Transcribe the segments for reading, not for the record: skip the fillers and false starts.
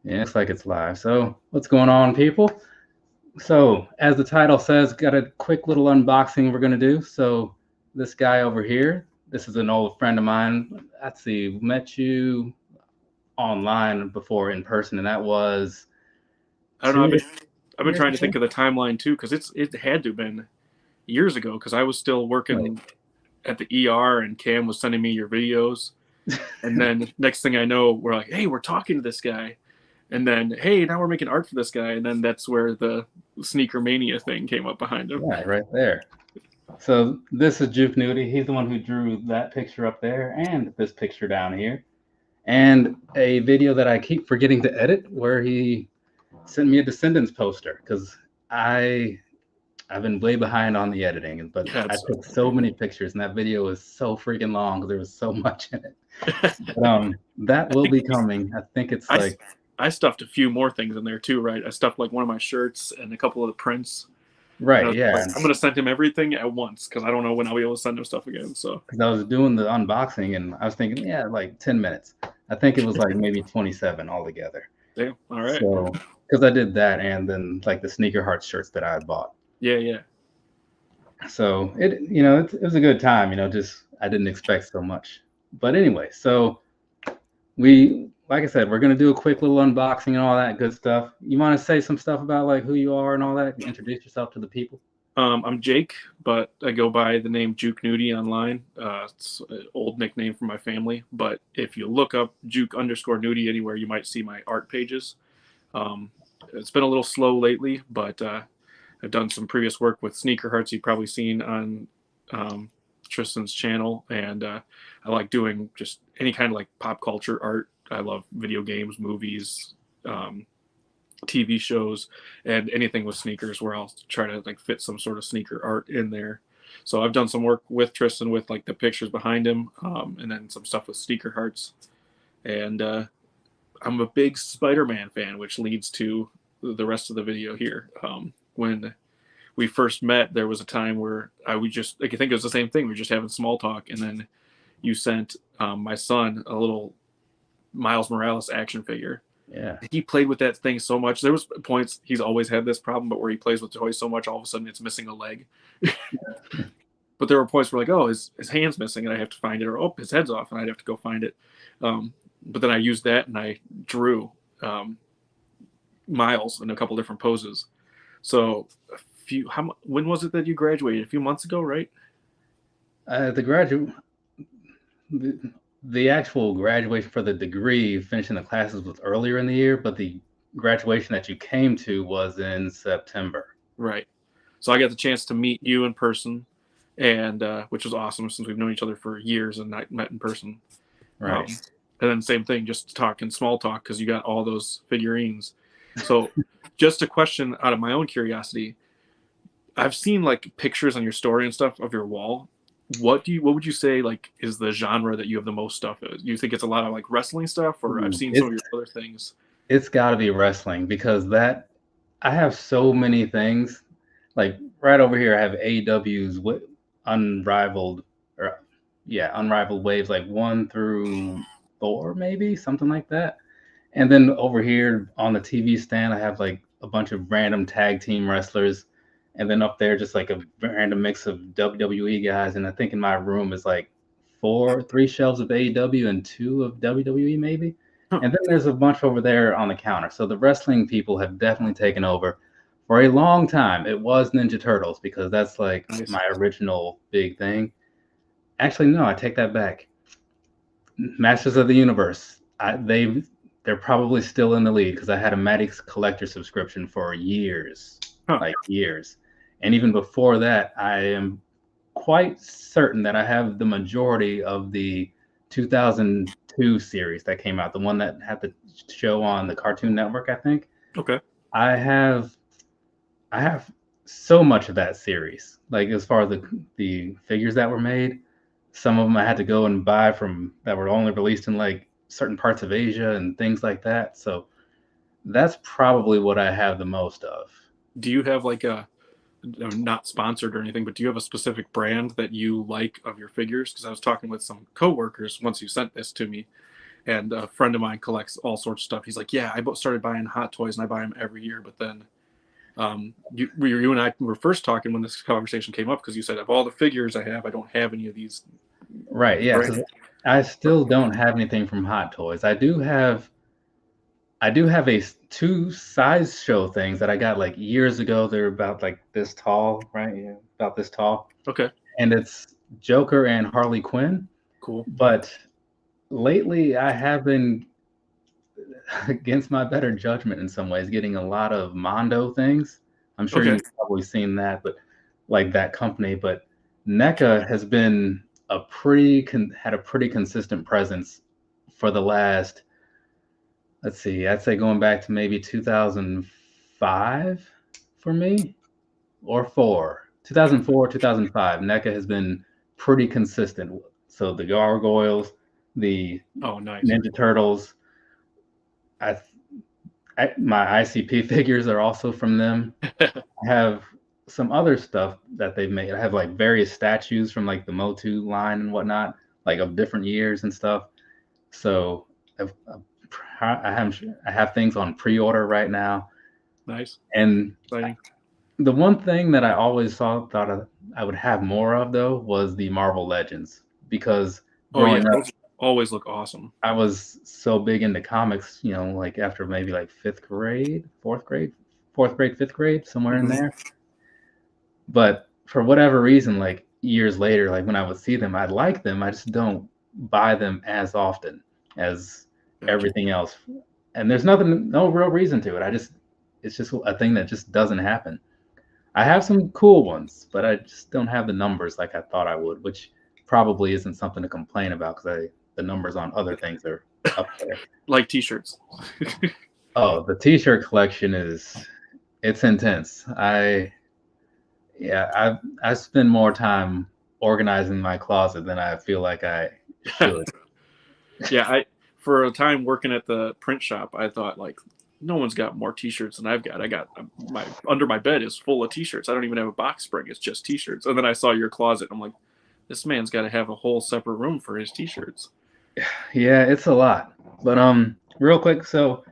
Yeah, looks like it's live. So, what's going on, people? So, as the title says, got a quick little unboxing we're going to do. So, this guy over here, this is an old friend of mine. Let's see, met you online before in person, and that was I don't know. two I've been years trying to ago. think of the timeline too, because it had to have been years ago. Because I was still Like, working at the ER, and Cam was sending me your videos. And then next thing I know, we're like, hey, we're talking to this guy. And then, hey, now we're making art for this guy. And then that's where the sneaker mania thing came up behind him. yeah, right there. So, this is Juke Nudey. He's the one who drew that picture up there and this picture down here. And a video that I keep forgetting to edit where he sent me a Descendants poster because I I've been way behind on the editing, but Yeah, I it's took so many pictures, and that video was so freaking long because there was so much in it. But that I will think be coming. I think it's I, like I stuffed a few more things in there too, right? I stuffed like one of my shirts and a couple of the prints. And I right, was yeah. like, I'm gonna send him everything at once because I don't know when I'll be able to send him stuff again. So Because I was doing the unboxing, and I was thinking, yeah, like 10 minutes. I think it was like maybe 27 altogether. damn, all right, So because I did that, and then like the sneaker heart shirts that I had bought. yeah, yeah. So it was a good time. Just I didn't expect so much. But anyway, so we like I said, we're gonna do a quick little unboxing and all that good stuff. You want to say some stuff about like who you are and all that? Introduce yourself to the people. I'm Jake, but I go by the name Juke Nudey online. It's an old nickname for my family. But if you look up Juke_Nudey anywhere, you might see my art pages. Um, it's been a little slow lately, but I've done some previous work with Sneaker Hearts. You've probably seen on um, Tristan's channel, and I like doing just any kind of like pop culture art. I love video games, movies, um, TV shows, and anything with sneakers where I'll try to like fit some sort of sneaker art in there. So I've done some work with Tristan with like the pictures behind him, and then some stuff with Sneaker Hearts. And I'm a big Spider-Man fan, which leads to the rest of the video here. When we first met, there was a time where we just like I think it was the same thing. We were just having small talk, and then you sent my son a little Miles Morales action figure. Yeah. He played with that thing so much. There was points he's always had this problem, but where he plays with toys so much, all of a sudden it's missing a leg. But there were points where like, oh, his hand's missing, and I have to find it, or oh, his head's off, and I'd have to go find it. But then I used that and I drew Miles in a couple different poses. So when was it that you graduated? A few months ago, right? The graduate, the, the actual graduation for the degree, finishing the classes was earlier in the year, but the graduation that you came to was in September. Right. So I got the chance to meet you in person, and which was awesome since we've known each other for years and not met in person. Um, Right. and then same thing, just talking small talk because you got all those figurines. So just a question out of my own curiosity, I've seen like pictures on your story and stuff of your wall. What would you say like is the genre that you have the most stuff in? Do you think it's a lot of like wrestling stuff, or I've Ooh, seen some of your other things? it's got to be wrestling because that I have so many things. Like right over here, I have AEW's unrivaled, or yeah, unrivaled waves, like 1 through 4, maybe something like that. And then over here on the TV stand, I have like a bunch of random tag team wrestlers, and then up there, just like a random mix of WWE guys. And I think in my room is like 3 shelves of AEW and 2 of WWE, maybe. Huh. And then there's a bunch over there on the counter. So the wrestling people have definitely taken over. For a long time, it was Ninja Turtles because that's like Nice. my original big thing. Actually, no, I take that back. Masters of the Universe. They're probably still in the lead because I had a Maddox collector subscription for years, Huh. like years, and even before that, I am quite certain that I have the majority of the 2002 series that came out, the one that had the show on the Cartoon Network, I think. Okay. I have I have so much of that series. Like as far as the figures that were made, some of them I had to go and buy from that were only released in like certain parts of Asia and things like that. So that's probably what I have the most of. Do you have like a not sponsored or anything, but do you have a specific brand that you like of your figures? Because I was talking with some coworkers once you sent this to me, And a friend of mine collects all sorts of stuff. He's like, yeah, I started buying Hot Toys, and I buy them every year. But then you and I were first talking when this conversation came up, because you said, of all the figures I have, I don't have any of these. Right, yeah. 'Cause I still don't have anything from Hot Toys. I do have two Sideshow things that I got like years ago. They're about like this tall, right? Yeah, about this tall. Okay. And it's Joker and Harley Quinn. Cool. But lately I have been, against my better judgment in some ways, getting a lot of Mondo things. I'm sure you've probably seen that, but like that company. But NECA has been had a pretty consistent presence for the last, let's see, I'd say going back to maybe 2005 for me, or 2004, 2005. NECA has been pretty consistent. So the Gargoyles, the nice Ninja Turtles, my ICP figures are also from them. I have some other stuff that they've made. I have like various statues from like the Motu line and whatnot, like of different years and stuff. So I have things on pre-order right now. Nice. And exciting. The one thing that I always thought I would have more of, though, was the Marvel Legends, because growing up, always look awesome. I was so big into comics, like after maybe like fourth grade, fifth grade, somewhere in there. But for whatever reason, like years later, like when I would see them, I'd like them. I just don't buy them as often as everything else. And there's no real reason to it. It's just a thing that just doesn't happen. I have some cool ones, but I just don't have the numbers like I thought I would, which probably isn't something to complain about, because the numbers on other things are up there. Like t-shirts. Oh, the t-shirt collection it's intense. I spend more time organizing my closet than I feel like I should. Yeah, for a time working at the print shop, I thought, like, no one's got more t-shirts than I've got. Under my bed is full of t-shirts. I don't even have a box spring. It's just t-shirts. And then I saw your closet. I'm like, this man's got to have a whole separate room for his t-shirts. Yeah, it's a lot. But real quick, so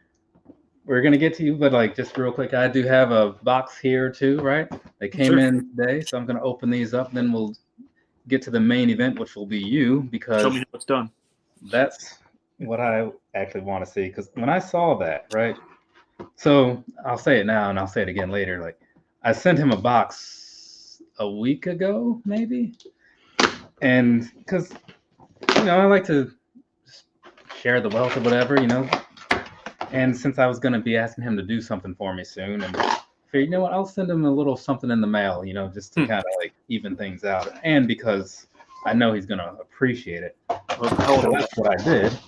we're gonna get to you, but like just real quick, I do have a box here too, right? They came in today, so I'm gonna open these up. Then we'll get to the main event, which will be you, because show me how it's done. That's what I actually want to see. Because when I saw that, right? So I'll say it now and I'll say it again later. Like, I sent him a box a week ago, maybe. And because, I like to share the wealth or whatever, And since I was going to be asking him to do something for me soon, and I figured, what, I'll send him a little something in the mail, just to kind of like even things out. And because I know he's going to appreciate it. So that's what I did.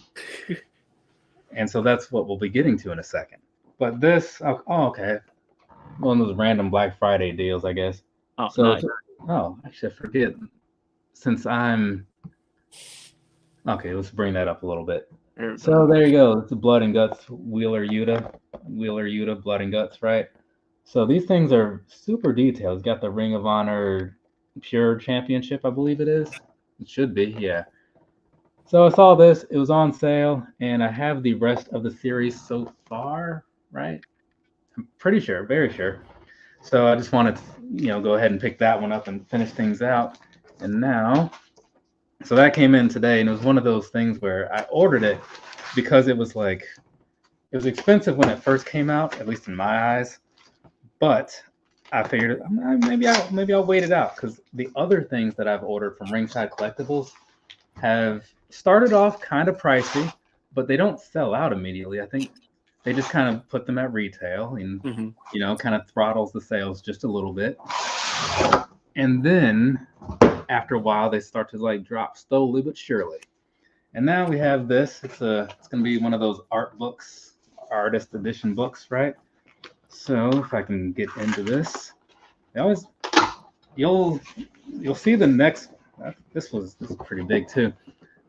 And so that's what we'll be getting to in a second. But this, okay. One of those random Black Friday deals, I guess. Oh, so nice. Actually, I forget. Since I'm... Okay, let's bring that up a little bit. So there you go. It's a Blood and Guts Wheeler Yuta, Blood and Guts, right? So these things are super detailed. It's got the Ring of Honor Pure Championship, I believe it is. It should be, yeah. So I saw this. It was on sale, and I have the rest of the series so far, right? I'm pretty sure, very sure. So I just wanted to, go ahead and pick that one up and finish things out. And now, so that came in today, and it was one of those things where I ordered it because it was expensive when it first came out, at least in my eyes. But I figured maybe I'll wait it out, because the other things that I've ordered from Ringside Collectibles have started off kind of pricey, but they don't sell out immediately. I think they just kind of put them at retail and, kind of throttles the sales just a little bit. And then after a while, they start to like drop slowly but surely. And now we have this. It's going to be one of those art books, artist edition books, right? So if I can get into this, you'll see the next. This is pretty big too,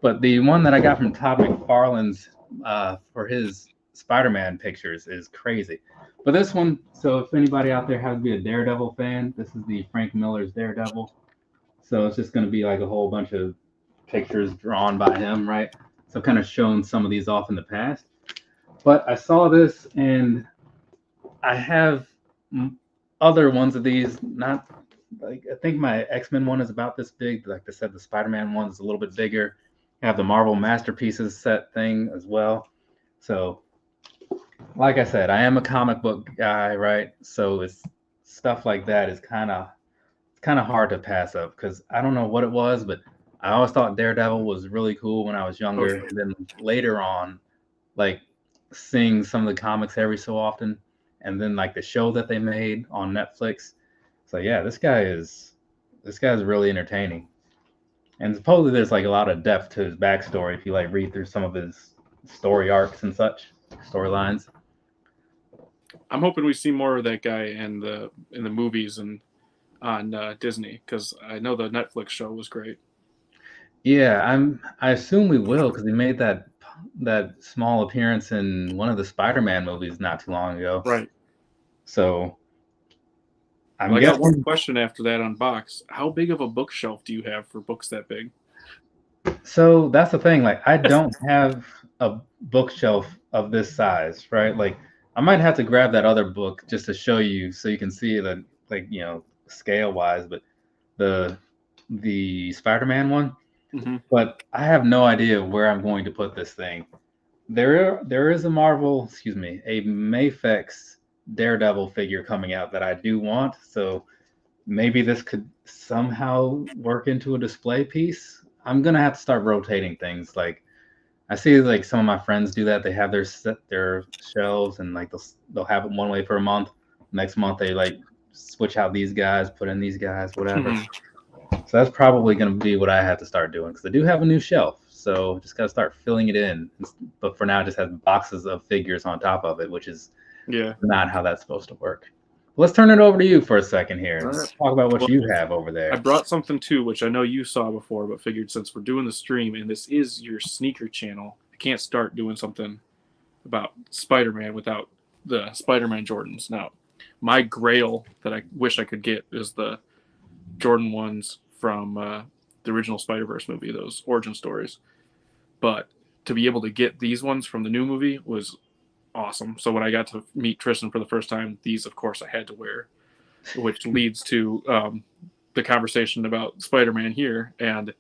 but the one that I got from Todd McFarlane's for his Spider-Man pictures is crazy. But this one, so if anybody out there has to be a Daredevil fan, this is the Frank Miller's Daredevil. So it's just going to be like a whole bunch of pictures drawn by him, right? So I've kind of shown some of these off in the past. But I saw this, and I have other ones of these. Not like, I think my X-Men one is about this big. Like I said, the Spider-Man one is a little bit bigger. I have the Marvel Masterpieces set thing as well. So, like I said, I am a comic book guy, right? So it's stuff like that is kind of hard to pass up because I don't know what it was, but I always thought Daredevil was really cool when I was younger. Okay. And then later on, like seeing some of the comics every so often, and then like the show that they made on Netflix. So yeah, this guy's really entertaining. And supposedly there's like a lot of depth to his backstory if you like read through some of his story arcs and such, storylines. I'm hoping we see more of that guy in the movies and on Disney, because I know the Netflix show was great. Yeah, I assume we will because he made that small appearance in one of the Spider-Man movies not too long ago. Right. So I got one question after that on Box. How big of a bookshelf do you have for books that big? So that's the thing. Like, I don't have a bookshelf of this size, right? Like, I might have to grab that other book just to show you so you can see it, like, you know, scale wise. But the Spider-Man one. Mm-hmm. But I have no idea where I'm going to put this thing. There is a Mafex Daredevil figure coming out that I do want. So maybe this could somehow work into a display piece. I'm gonna have to start rotating things. Like I see like some of my friends do that. They have their shelves and like they'll have it one way for a month. Next month they like switch out these guys, put in these guys, whatever. Mm-hmm. So that's probably going to be what I have to start doing because I do have a new shelf. So just got to start filling it in. But for now, it just has boxes of figures on top of it, which is not how that's supposed to work. Let's turn it over to you for a second here. Let's talk about what you have over there. I brought something too, which I know you saw before, but figured since we're doing the stream and this is your sneaker channel, I can't start doing something about Spider-Man without the Spider-Man Jordans. Now, my grail that I wish I could get is the Jordan ones from the original Spider-Verse movie, those origin stories. But to be able to get these ones from the new movie was awesome. So when I got to meet Tristan for the first time, these, of course, I had to wear, which leads to the conversation about Spider-Man here and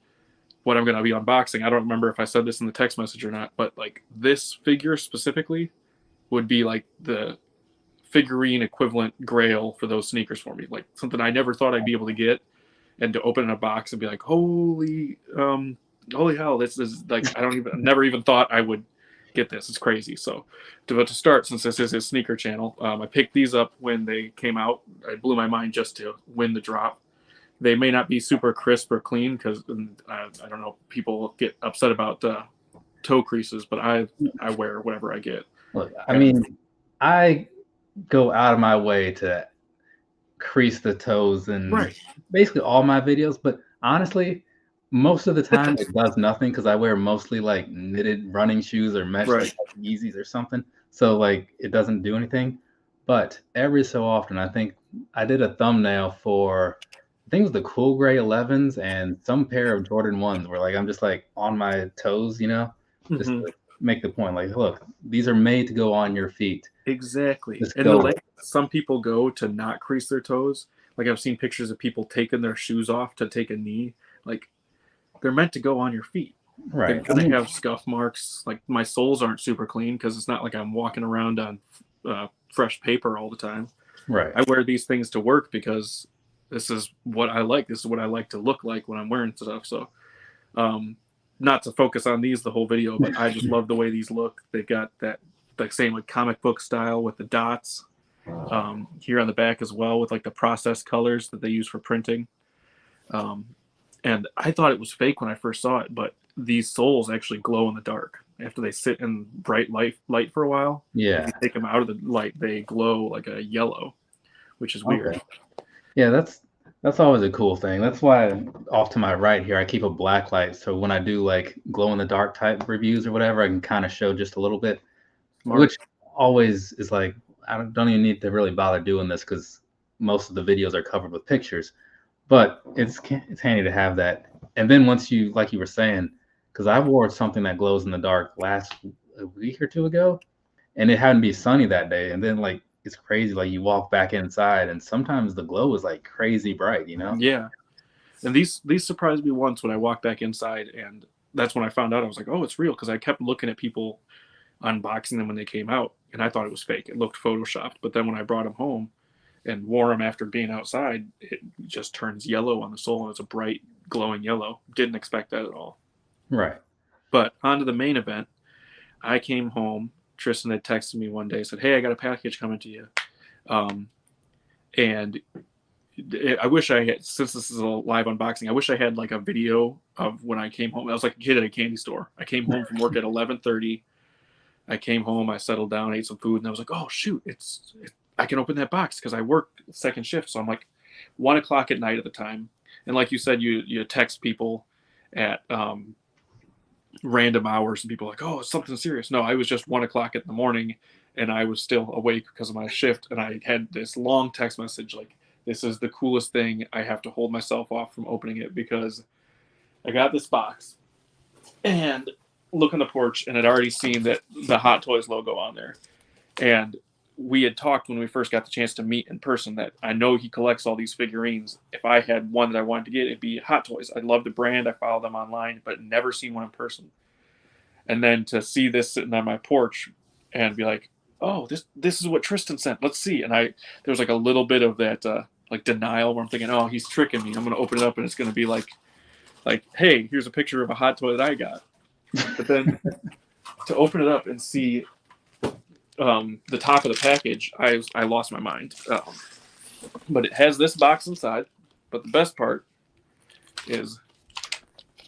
what I'm going to be unboxing. I don't remember if I said this in the text message or not, but like this figure specifically would be like the figurine equivalent grail for those sneakers for me. Like something I never thought I'd be able to get, and to open in a box and be like, holy hell, this is like, never even thought I would get this. It's crazy. So to start, since this is his sneaker channel, I picked these up when they came out. It blew my mind just to win the drop. They may not be super crisp or clean because I don't know, people get upset about toe creases, but I wear whatever I get. Look, I mean, I go out of my way to crease the toes in basically all my videos, but honestly, most of the time it does nothing because I wear mostly like knitted running shoes or mesh like Yeezys or something, so like it doesn't do anything. But every so often, I think I did a thumbnail for, I think it was the Cool Gray 11s and some pair of Jordan 1s where like I'm just like on my toes, you know, just to make the point, like, look, these are made to go on your feet. Exactly. And the length some people go to not crease their toes, like I've seen pictures of people taking their shoes off to take a knee, like they're meant to go on your feet. Right. They're going to have scuff marks. Like my soles aren't super clean because it's not like I'm walking around on fresh paper all the time. Right. I wear these things to work because this is what I like. This is what I like to look like when I'm wearing stuff. So not to focus on these the whole video, but I just love the way these look. They've got that like same like comic book style with the dots here on the back as well, with like the processed colors that they use for printing. And I thought it was fake when I first saw it, but these soles actually glow in the dark after they sit in bright light for a while. Yeah. If you take them out of the light, they glow like a yellow, which is weird. Yeah, that's always a cool thing. That's why off to my right here, I keep a black light. So when I do like glow in the dark type reviews or whatever, I can kind of show just a little bit, which always is like, I don't even need to really bother doing this because most of the videos are covered with pictures, but it's handy to have that. And then once you, like you were saying, because I wore something that glows in the dark a week or two ago, and it happened to be sunny that day. And then like it's crazy, like you walk back inside, and sometimes the glow is like crazy bright, you know? Yeah. And these surprised me once when I walked back inside, and that's when I found out. I was like, oh, it's real, because I kept looking at people unboxing them when they came out, and I thought it was fake. It looked photoshopped. But then when I brought them home and wore them after being outside, it just turns yellow on the sole, and it's a bright glowing yellow. Didn't expect that at all. Right. But on to the main event. I came home. Tristan had texted me one day, said, hey, I got a package coming to you. And I wish I had, since this is a live unboxing, I wish I had like a video of when I came home. I was like a kid at a candy store. I came home from work at 11:30. I came home, I settled down, ate some food, and I was like, oh, shoot, I can open that box, because I work second shift. So I'm like 1 o'clock at night at the time. And like you said, you text people at random hours, and people are like, oh, it's something serious. No, I was just 1 o'clock in the morning, and I was still awake because of my shift. And I had this long text message like, this is the coolest thing. I have to hold myself off from opening it, because I got this box and look on the porch, and I'd already seen that the Hot Toys logo on there. And we had talked when we first got the chance to meet in person that I know he collects all these figurines. If I had one that I wanted to get, it'd be Hot Toys. I love the brand. I follow them online, but never seen one in person. And then to see this sitting on my porch and be like, oh, this is what Tristan sent. Let's see. And there was like a little bit of that like denial, where I'm thinking, oh, he's tricking me. I'm going to open it up, and it's going to be like, hey, here's a picture of a Hot Toy that I got. But then to open it up and see the top of the package, I lost my mind. But it has this box inside. But the best part is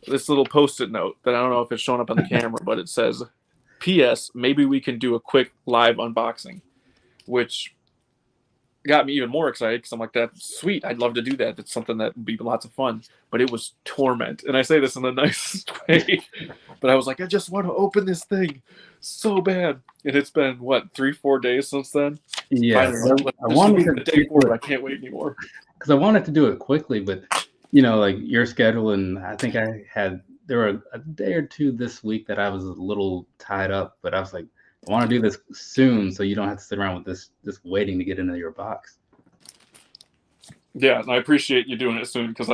this little Post-it note that I don't know if it's showing up on the camera, but it says, P.S. maybe we can do a quick live unboxing, which got me even more excited, because I'm like, that's sweet. I'd love to do that. That's something that would be lots of fun. But it was torment. And I say this in the nicest way. But I was like, I just want to open this thing so bad. And it's been, what, 3-4 days since then? Yeah. I wanted to day 4, but I can't wait anymore. Because I wanted to do it quickly, but, you know, like your schedule, and I think there were a day or two this week that I was a little tied up, but I was like, I want to do this soon, so you don't have to sit around with this waiting to get into your box. Yeah, and I appreciate you doing it soon, because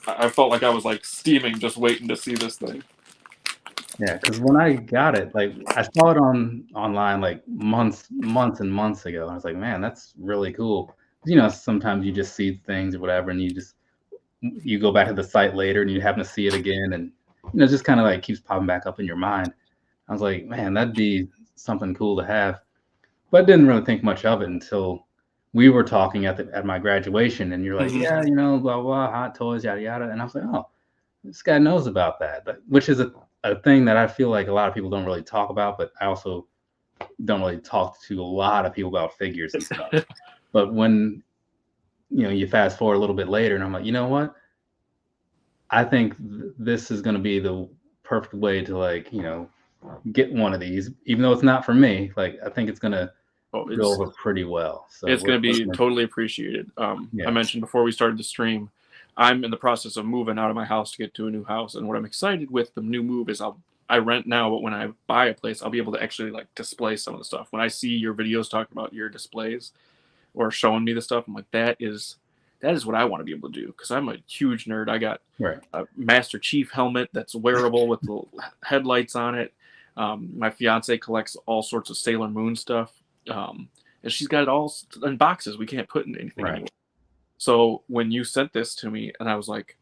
I felt like I was like steaming, just waiting to see this thing. Yeah, because when I got it, like I saw it online like months and months ago, and I was like, man, that's really cool. You know, sometimes you just see things or whatever, and you go back to the site later, and you happen to see it again, and you know, just kind of like keeps popping back up in your mind. I was like, man, that'd be something cool to have. But didn't really think much of it until we were talking at my graduation, and you're like, yeah, you know, blah, blah, Hot Toys, yada, yada. And I was like, oh, this guy knows about that, which is a thing that I feel like a lot of people don't really talk about, but I also don't really talk to a lot of people about figures and stuff. But when, you know, you fast forward a little bit later, and I'm like, you know what? I think this is going to be the perfect way to, like, you know, get one of these, even though it's not for me. Like, I think it's gonna go over pretty well. So it's gonna be totally appreciated. Yeah. I mentioned before we started the stream, I'm in the process of moving out of my house to get to a new house, and what I'm excited with the new move is I rent now, but when I buy a place, I'll be able to actually like display some of the stuff. When I see your videos talking about your displays or showing me the stuff, I'm like, that is what I want to be able to do, because I'm a huge nerd. I got a Master Chief helmet that's wearable with the headlights on it. My fiance collects all sorts of Sailor Moon stuff, and she's got it all in boxes. We can't put in anything anymore. So when you sent this to me, and I was like,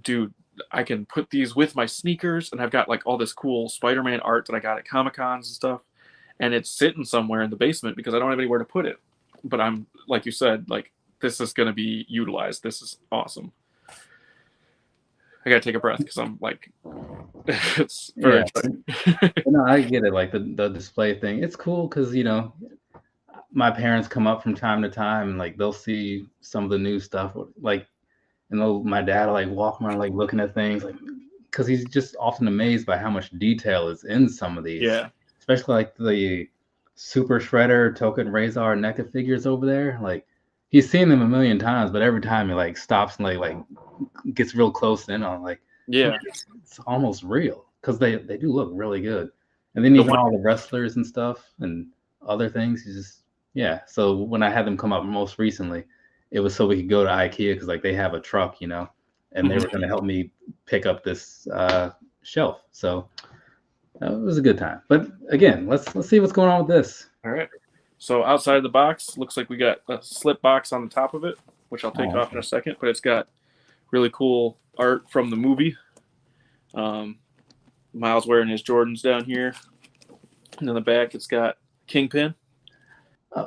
dude, I can put these with my sneakers, and I've got like all this cool Spider-Man art that I got at Comic-Cons and stuff, and it's sitting somewhere in the basement because I don't have anywhere to put it. But I'm, like you said, like, this is going to be utilized. This is awesome. I gotta take a breath because I'm like, it's very exciting. No, I get it. Like the display thing, it's cool because, you know, my parents come up from time to time, and like they'll see some of the new stuff, like, and my dad will like walk around like looking at things, like, because he's just often amazed by how much detail is in some of these. Yeah, especially like the Super Shredder, Token Razor, NECA figures over there. Like, he's seen them a million times, but every time he like stops and like gets real close in on, like, Yeah, It's almost real because they do look really good. And then the even one. all the wrestlers and stuff and other things, you just yeah. So when I had them come up most recently, it was so we could go to IKEA because like they have a truck, and they were going to help me pick up this shelf. So it was a good time. But again, let's see what's going on with this. All right. So outside of the box, looks like we got a slip box on the top of it, which I'll take off in a second. But it's got really cool art from the movie. Miles wearing his Jordans down here, and in the back it's got Kingpin,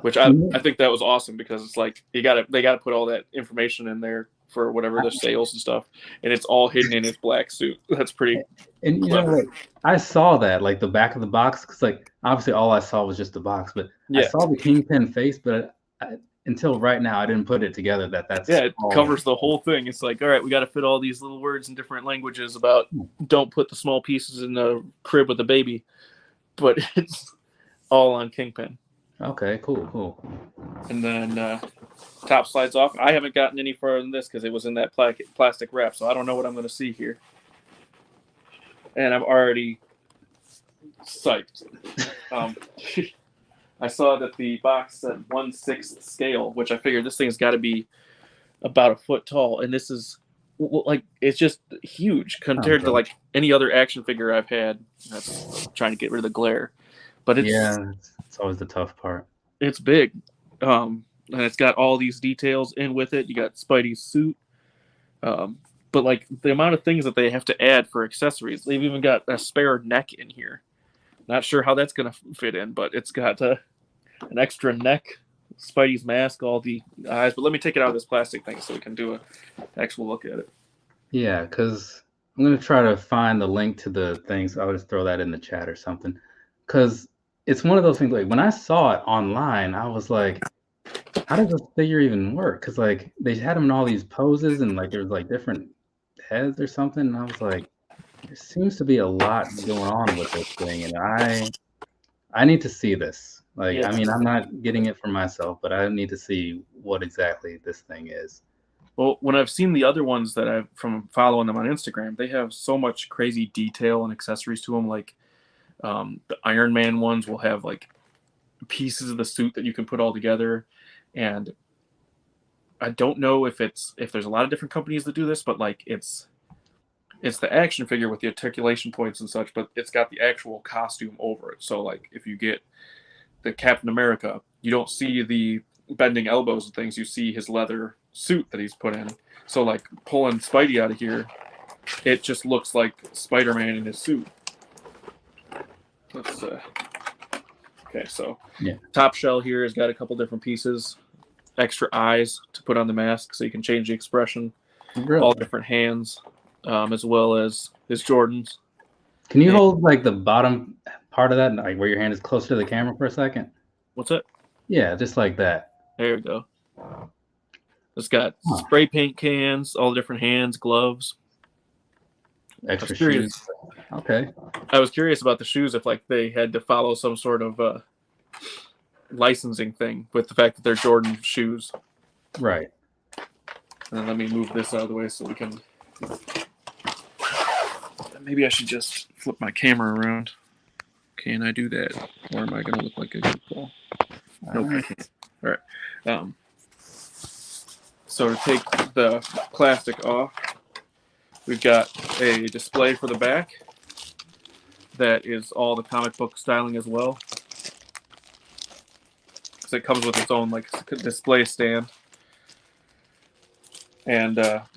which I think that was awesome because it's like they got to put all that information in there for whatever the sales and stuff, and it's all hidden in his black suit. That's pretty. And you know what? I saw that like the back of the box because like obviously all I saw was just the box, but I saw the Kingpin face, but until right now I didn't put it together that's it covers the whole thing. It's like, all right, we got to fit all these little words in different languages about don't put the small pieces in the crib with the baby, but it's all on Kingpin. Okay, cool. And then top slides off. I haven't gotten any further than this because it was in that plastic wrap, so I don't know what I'm going to see here. And I'm already psyched. I saw that the box said 1/6 scale, which I figured this thing's got to be about a foot tall, and this is like it's just huge compared to like any other action figure I've had. That's trying to get rid of the glare, but it's always the tough part. It's big, and it's got all these details in with it. You got Spidey's suit, but like the amount of things that they have to add for accessories, they've even got a spare neck in here. Not sure how that's going to fit in, but it's got an extra neck, Spidey's mask, all the eyes. But let me take it out of this plastic thing so we can do an actual look at it. Yeah, because I'm going to try to find the link to the things. I'll just throw that in the chat or something. Because it's one of those things, like when I saw it online, I was like, how does this figure even work? Because like they had them in all these poses and like there's like different heads or something. And I was like, there seems to be a lot going on with this thing. And I need to see this. Like, I mean, I'm not getting it for myself, but I need to see what exactly this thing is. Well, when I've seen the other ones that I've from following them on Instagram, they have so much crazy detail and accessories to them. Like the Iron Man ones will have like pieces of the suit that you can put all together. And I don't know if there's a lot of different companies that do this, but like it's the action figure with the articulation points and such, but it's got the actual costume over it. So like if you get the Captain America, you don't see the bending elbows and things. You see his leather suit that he's put in. So like pulling Spidey out of here, it just looks like Spider-Man in his suit. Let's okay, so top shell here has got a couple different pieces, extra eyes to put on the mask so you can change the expression. Really? All different hands, as well as his Jordans. Can you hold like the bottom part of that, like where your hand is closer to the camera for a second? What's that? Yeah, just like that. There we go. It's got spray paint cans, all the different hands, gloves. Extra shoes. Okay. I was curious about the shoes, if like they had to follow some sort of licensing thing with the fact that they're Jordan shoes. Right. And then let me move this out of the way so we can. Maybe I should just flip my camera around. Can I do that? Or am I going to look like a goofball? Nope, I can't. All right. So to take the plastic off, we've got a display for the back that is all the comic book styling as well. So it comes with its own like display stand and a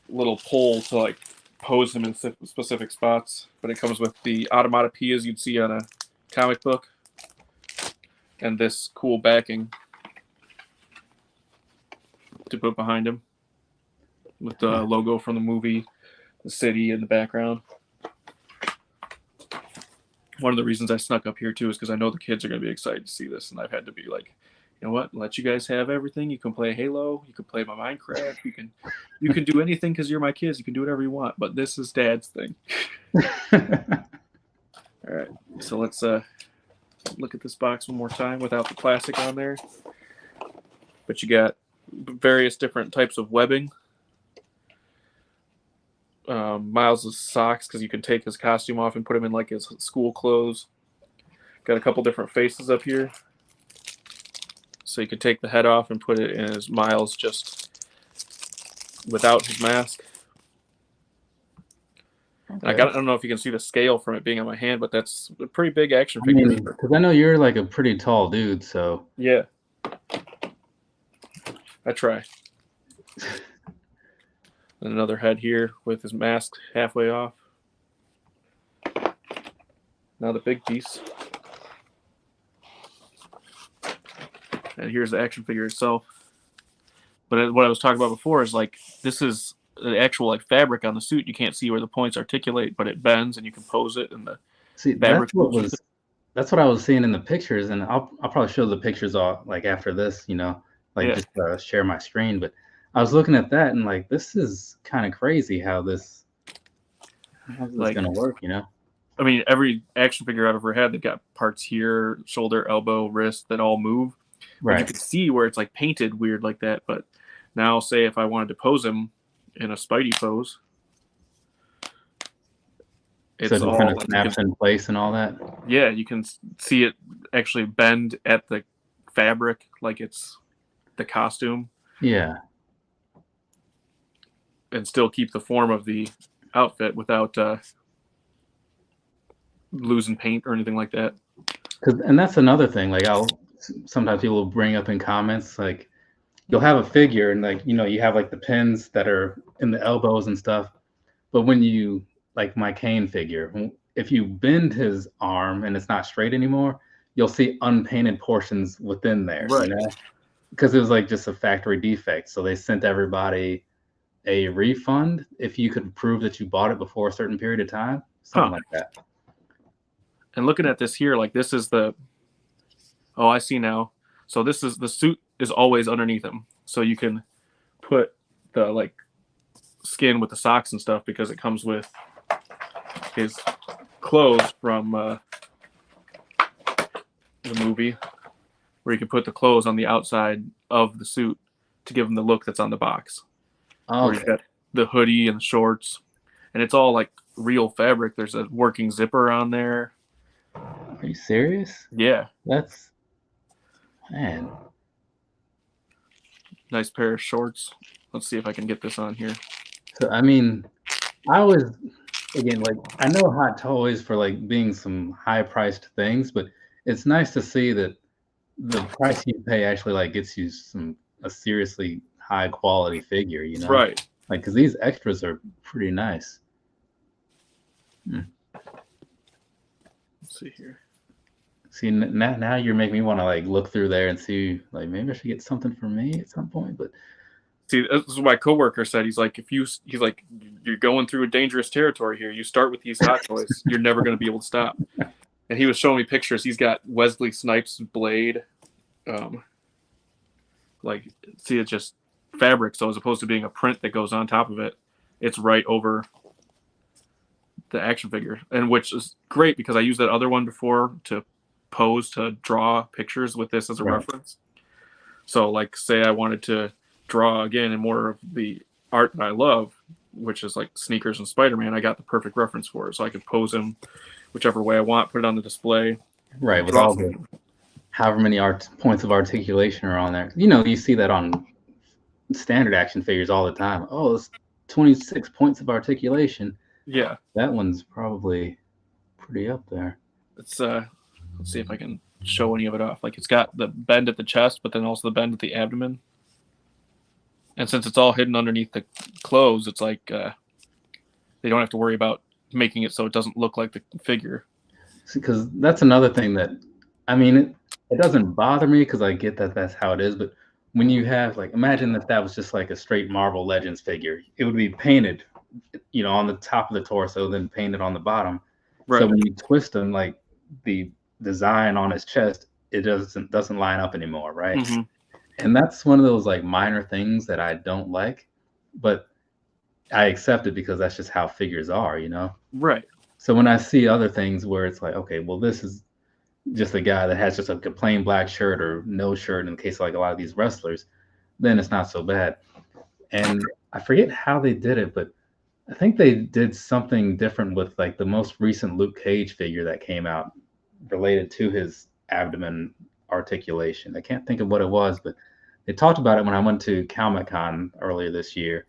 little pole to like pose them in specific spots. But it comes with the automatopoeias you'd see on a comic book and this cool backing to put behind him with the logo from the movie, the city in the background. One of the reasons I snuck up here too is because I know the kids are going to be excited to see this, and I've had to be like, you know what, let you guys have everything. You can play Halo, you can play my Minecraft, you can do anything because you're my kids. You can do whatever you want, but this is Dad's thing. All right, so let's look at this box one more time without the plastic on there. But you got various different types of webbing. Miles' socks because you can take his costume off and put him in like his school clothes. Got a couple different faces up here. So you could take the head off and put it in as Miles just without his mask. Okay. I don't know if you can see the scale from it being on my hand, but that's a pretty big action figure. Because I know you're like a pretty tall dude, so. Yeah. I try. And another head here with his mask halfway off. Now the big piece. And here's the action figure itself. But what I was talking about before is like, this is the actual like fabric on the suit. You can't see where the points articulate, but it bends and you can pose it. And the fabric. That's what I was seeing in the pictures, and I'll probably show the pictures all like after this, you know, like just share my screen. But I was looking at that and like, this is kind of crazy how's this gonna work, you know? I mean, every action figure I've ever had, they've got parts here, shoulder, elbow, wrist that all move. Right. But you can see where it's like painted weird like that. But now, say if I wanted to pose him in a Spidey pose, it's all kind of snaps in place and all that. Yeah, you can see it actually bend at the fabric like it's the costume. Yeah. And still keep the form of the outfit without losing paint or anything like that. And that's another thing. Like sometimes people will bring up in comments, like you'll have a figure and like, you know, you have like the pins that are in the elbows and stuff. But when you, like my Kane figure, if you bend his arm and it's not straight anymore, you'll see unpainted portions within there. Right. You know? Because it was like just a factory defect. So they sent everybody a refund if you could prove that you bought it before a certain period of time. Something like that. And looking at this here, like this is the, oh, I see now. So this is, the suit is always underneath him. So you can put the like skin with the socks and stuff because it comes with his clothes from the movie, where you can put the clothes on the outside of the suit to give him the look that's on the box. Oh, where you've got the hoodie and the shorts, and it's all like real fabric. There's a working zipper on there. Are you serious? Yeah. That's, man. Nice pair of shorts. Let's see if I can get this on here. So, I mean, I was, again, like, I know Hot Toys for like being some high priced things, but it's nice to see that the price you pay actually like gets you a seriously high quality figure, you know? Right. Like, because these extras are pretty nice. Let's see here. See, now you're making me want to like look through there and see, like, maybe I should get something for me at some point. But see, this is what my coworker said. He's like, he's like, you're going through a dangerous territory here. You start with these Hot Toys, you're never going to be able to stop. And he was showing me pictures. He's got Wesley Snipes' blade. Like, see, it's just fabric. So as opposed to being a print that goes on top of it, it's right over the action figure, and which is great because I used that other one before to pose to draw pictures with this as a reference. So like, say I wanted to draw again and more of the art that I love, which is like sneakers and Spider-Man, I got the perfect reference for it. So I could pose him whichever way I want, put it on the display. Right, with all the however many points of articulation are on there. You know, you see that on standard action figures all the time. Oh, it's 26 points of articulation. Yeah. That one's probably pretty up there. It's let's see if I can show any of it off. Like, it's got the bend at the chest, but then also the bend at the abdomen. And since it's all hidden underneath the clothes, it's like they don't have to worry about making it so it doesn't look like the figure. Because that's another thing that, I mean, it doesn't bother me because I get that that's how it is. But when you have, like, imagine that was just like a straight Marvel Legends figure. It would be painted, you know, on the top of the torso, then painted on the bottom. Right. So when you twist them, like the design on his chest, it doesn't line up anymore, right? Mm-hmm. And that's one of those like minor things that I don't like, but I accept it because that's just how figures are, you know? Right. So when I see other things where it's like, okay, well, this is just a guy that has just like a plain black shirt or no shirt, in the case of like a lot of these wrestlers, then it's not so bad. And I forget how they did it, but I think they did something different with like the most recent Luke Cage figure that came out related to his abdomen articulation. I can't think of what it was, but they talked about it when I went to Comic Con earlier this year.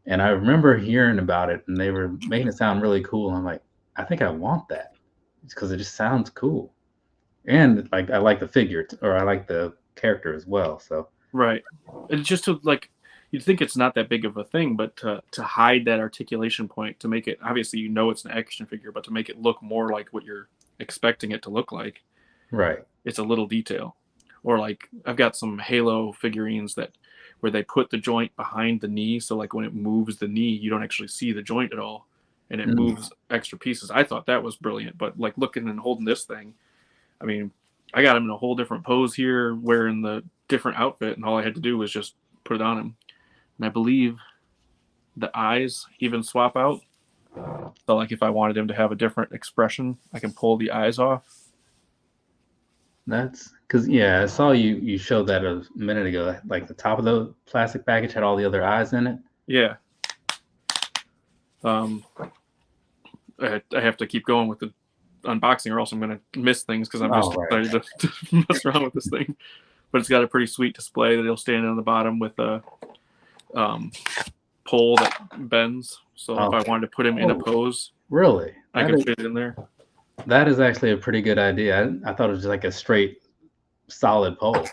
And I remember hearing about it and they were making it sound really cool. I'm like, I think I want that because it just sounds cool. And like I like the figure or I like the character as well. So right. It's just to like you'd think it's not that big of a thing, but to hide that articulation point, to make it obviously it's an action figure, but to make it look more like what you're expecting it to look like. right. It's a little detail. Or like I've got some Halo figurines where they put the joint behind the knee, so like when it moves the knee, you don't actually see the joint at all, and it moves extra pieces. I thought that was brilliant, but like looking and holding this thing, I mean, I got him in a whole different pose here, wearing the different outfit, and all I had to do was just put it on him. And I believe the eyes even swap out. So like if I wanted him to have a different expression, I can pull the eyes off. That's because I saw you showed that a minute ago. Like the top of the plastic package had all the other eyes in it. Yeah. I have to keep going with the unboxing, or else I'm going to miss things because I'm just excited to mess around with this thing. But it's got a pretty sweet display that it'll stand on the bottom with a pole that bends. So if I wanted to put him in a pose, really, I can fit it in there. That is actually a pretty good idea. I thought it was just like a straight, solid pole.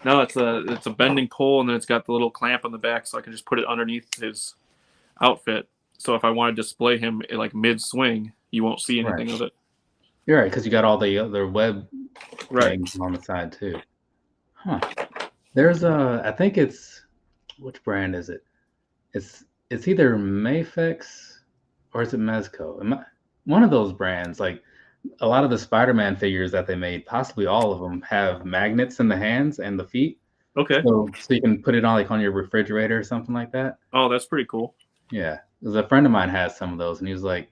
No, it's a bending pole, and then it's got the little clamp on the back, so I can just put it underneath his outfit. So if I want to display him like mid swing, you won't see anything of it. You're right, because you got all the other web things on the side too. Huh. There's I think it's, which brand is it? It's either Mafex or is it Mezco? One of those brands. Like a lot of the Spider-Man figures that they made, possibly all of them, have magnets in the hands and the feet. Okay. So you can put it on like on your refrigerator or something like that. Oh, that's pretty cool. Yeah, because a friend of mine has some of those, and he was like,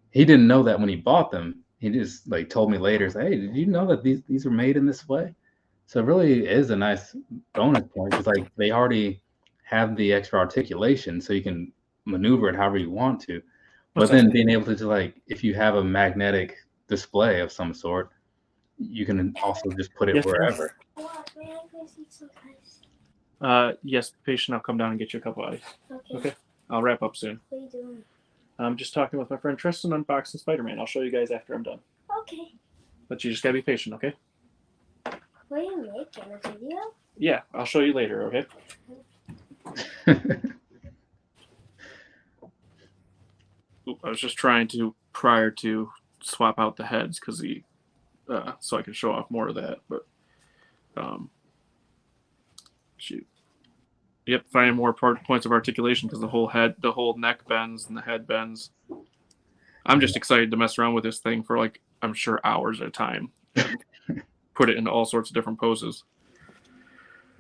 he didn't know that when he bought them. He just like told me later, "Hey, did you know that these are made in this way?" So it really is a nice bonus point because like they already have the extra articulation, so you can maneuver it however you want to. But then being able to like, if you have a magnetic display of some sort, you can also just put it wherever. Yes, patient. I'll come down and get you a cup of ice. Okay. I'll wrap up soon. What are you doing? I'm just talking with my friend Tristan, unboxing Spider-Man. I'll show you guys after I'm done. Okay. But you just gotta be patient, okay? What are you making? A video? Yeah, I'll show you later, okay? I was just trying to, prior to, swap out the heads because so I can show off more of that. But shoot. Yep, finding more points of articulation because the whole neck bends and the head bends. I'm just excited to mess around with this thing for like, I'm sure hours at a time. Put it into all sorts of different poses.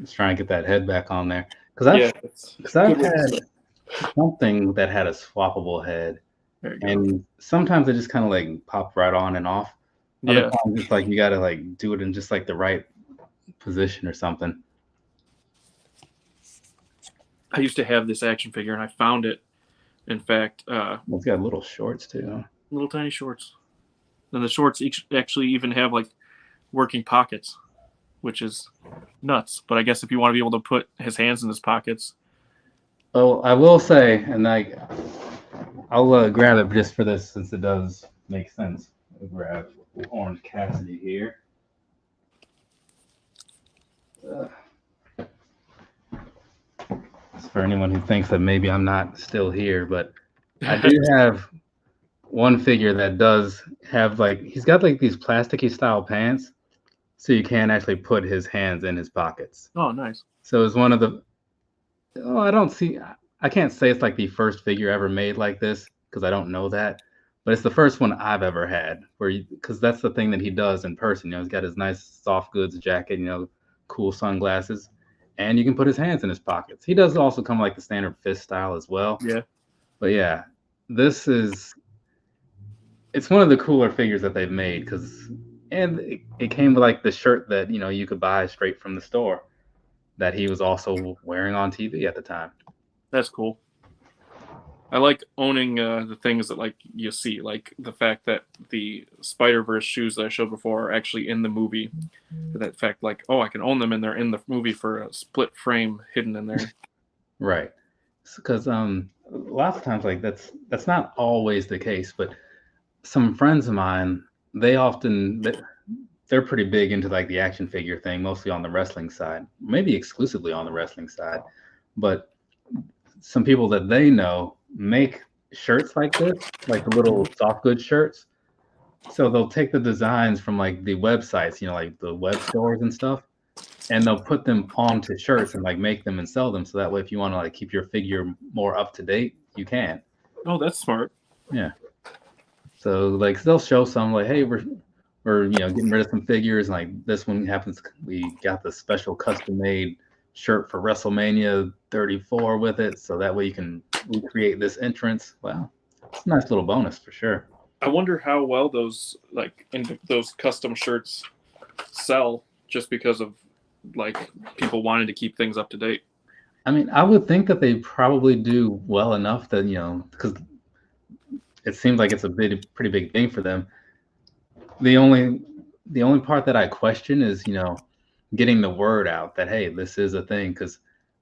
Just trying to get that head back on there. Because I've had something that had a swappable head. And sometimes it just kind of like pop right on and off. Other times it's like you got to like do it in just like the right position or something. I used to have this action figure and I found it. In fact, it's got little shorts too. Little tiny shorts. And the shorts actually even have like working pockets, which is nuts. But I guess if you want to be able to put his hands in his pockets. Oh, I will say, and I'll grab it just for this since it does make sense. I'll grab Orange Cassidy here. For anyone who thinks that maybe I'm not still here, but I do have one figure that does have like, he's got like these plasticky style pants, so you can actually put his hands in his pockets. Oh, nice. So it's one of the, I can't say it's like the first figure ever made like this because I don't know that, but it's the first one I've ever had because that's the thing that he does in person. He's got his nice soft goods jacket, cool sunglasses. And you can put his hands in his pockets. He does also come like the standard fist style as well. Yeah. But yeah, it's one of the cooler figures that they've made and it came with like the shirt that, you could buy straight from the store that he was also wearing on TV at the time. That's cool. I like owning the things that like you see, like the fact that the Spider-Verse shoes that I showed before are actually in the movie. That fact, like, oh, I can own them and they're in the movie for a split frame hidden in there. Right. Because lots of times like that's not always the case, but some friends of mine, they're pretty big into like the action figure thing, mostly on the wrestling side, maybe exclusively on the wrestling side. But some people that they know make shirts like this, like the little soft goods shirts. So they'll take the designs from like the websites, like the web stores and stuff, and they'll put them onto shirts and like make them and sell them. So that way, if you want to like keep your figure more up to date, you can. Oh, that's smart. Yeah. So like they'll show some like, hey, we're getting rid of some figures. And, like this one happens, we got the special custom made shirt for WrestleMania 34 with it, so that way you can recreate this entrance. Wow, it's a nice little bonus for sure. I wonder how well those those custom shirts sell, just because of like people wanting to keep things up to date. I mean, I would think that they probably do well enough that because it seems like it's a pretty big thing for them. The only part that I question is getting the word out that, hey, this is a thing, because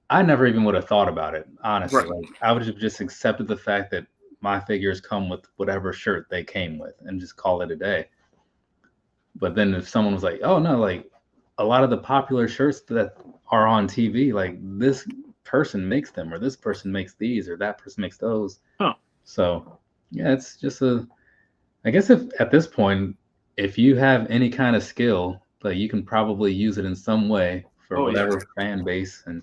I never even would have thought about it, honestly. Right. Like, I would have just accepted the fact that my figures come with whatever shirt they came with and just call it a day. But then if someone was like, oh no, like a lot of the popular shirts that are on TV, like this person makes them, or this person makes these, or that person makes those. Huh. So yeah, it's just I guess if at this point, if you have any kind of skill, like you can probably use it in some way for whatever fan base and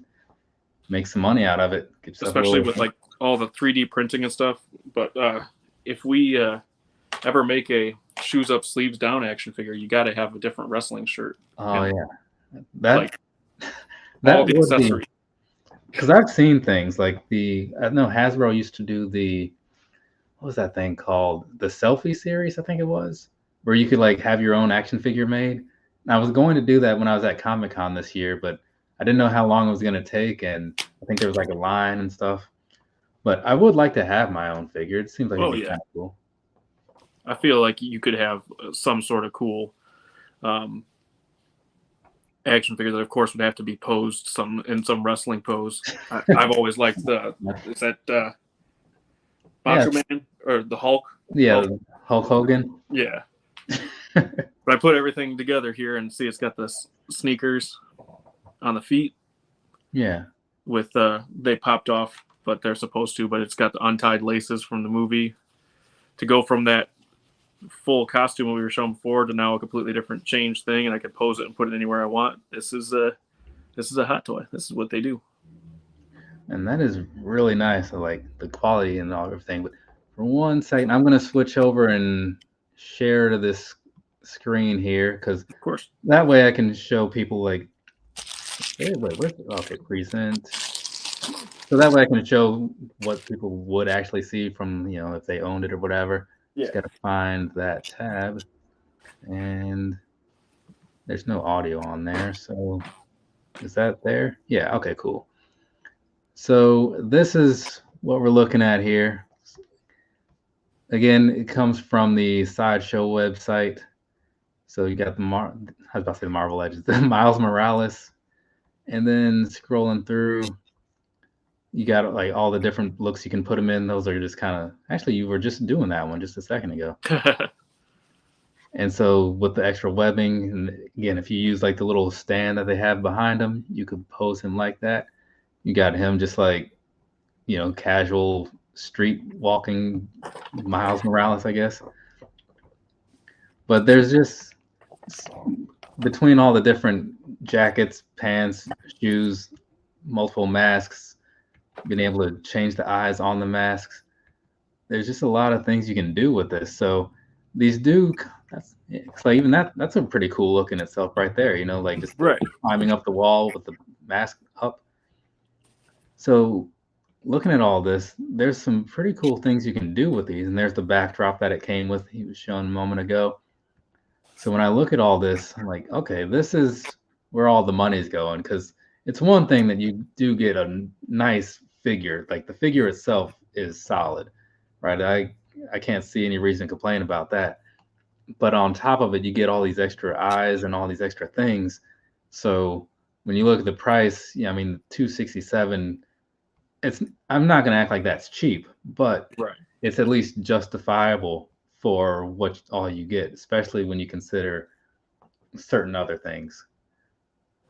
make some money out of it. Especially with like all the 3D printing and stuff. But if we ever make a shoes up, sleeves down action figure, you got to have a different wrestling shirt. Oh yeah, that all the accessory. Because I've seen things like I know Hasbro used to do what was that thing called? The selfie series, I think it was, where you could like have your own action figure made. And I was going to do that when I was at Comic-Con this year, but I didn't know how long it was going to take, and I think there was like a line and stuff. But I would like to have my own figure. It seems like it'd be kind of cool. I feel like you could have some sort of cool action figure that, of course, would have to be posed in some wrestling pose. I've always liked is that Macho Man or the Hulk? Yeah, Hulk Hogan. Yeah. But I put everything together here and see it's got the sneakers on the feet. Yeah. With they popped off, but they're supposed to, but it's got the untied laces from the movie to go from that full costume we were showing before to now a completely different change thing, and I can pose it and put it anywhere I want. This is a hot toy. This is what they do. And that is really nice. I like the quality and everything. But for 1 second, I'm going to switch over and share to this screen here, because of course that way I can show people like, present. So that way I can show what people would actually see from, if they owned it or whatever. Yeah. Just got to find that tab, and there's no audio on there. So is that there? Yeah. Okay, cool. So this is what we're looking at here. Again, it comes from the Sideshow website. So you got I was about to say the Marvel Legends, the Miles Morales, and then scrolling through, you got like all the different looks you can put them in. Those are just kind of, actually, you were just doing that one just a second ago. And so with the extra webbing, and again, if you use like the little stand that they have behind him, you could pose him like that. You got him just like, casual street walking Miles Morales, I guess. But there's just, between all the different jackets, pants, shoes, multiple masks, being able to change the eyes on the masks, there's just a lot of things you can do with this. So these so even that's a pretty cool look in itself right there, like just climbing up the wall with the mask up. So looking at all this, there's some pretty cool things you can do with these. And there's the backdrop that it came with, he was showing a moment ago. So when I look at all this, I'm like, okay, this is where all the money's going, because it's one thing that you do get a nice figure. Like the figure itself is solid, right? I can't see any reason to complain about that. But on top of it, you get all these extra eyes and all these extra things. So when you look at the price, yeah, I mean, 267. It's I'm not gonna act like that's cheap, but Right. it's at least justifiable for what all you get, especially when you consider certain other things.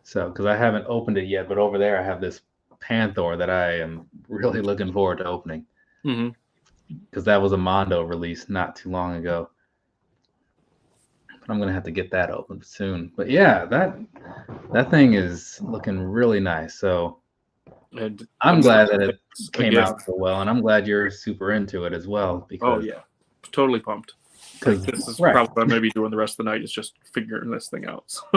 So, because I haven't opened it yet, but over there I have this Panther that I am really looking forward to opening Mm-hmm. because that was a Mondo release not too long ago. But I'm gonna have to get that open soon. But yeah, that thing is looking really nice. So And I'm glad that it came again, out so well, and I'm glad you're super into it as well. oh Because yeah, totally pumped. Like this is right. probably what I'm gonna be doing the rest of the night is just figuring this thing out. So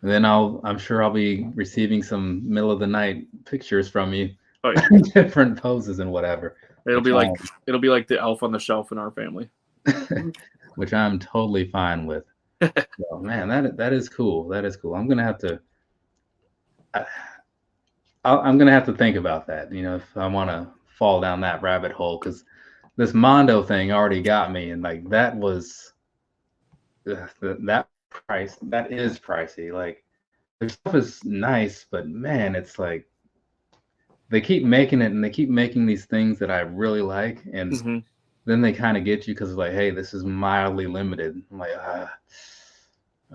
And then I'm sure I'll be receiving some middle of the night pictures from you, oh yeah, different poses and whatever. it'll be like the elf on the shelf in our family. Which I'm totally fine with. So, man, that is cool. That is cool. I'm gonna have to. I'm gonna have to think about that. You know, if I want to fall down that rabbit hole, because this Mondo thing already got me, and like that was that price. That is pricey. Like their stuff is nice, but man, it's like they keep making it, and they keep making these things that I really like, and Mm-hmm. then they kind of get you because like, hey, this is mildly limited. I'm like,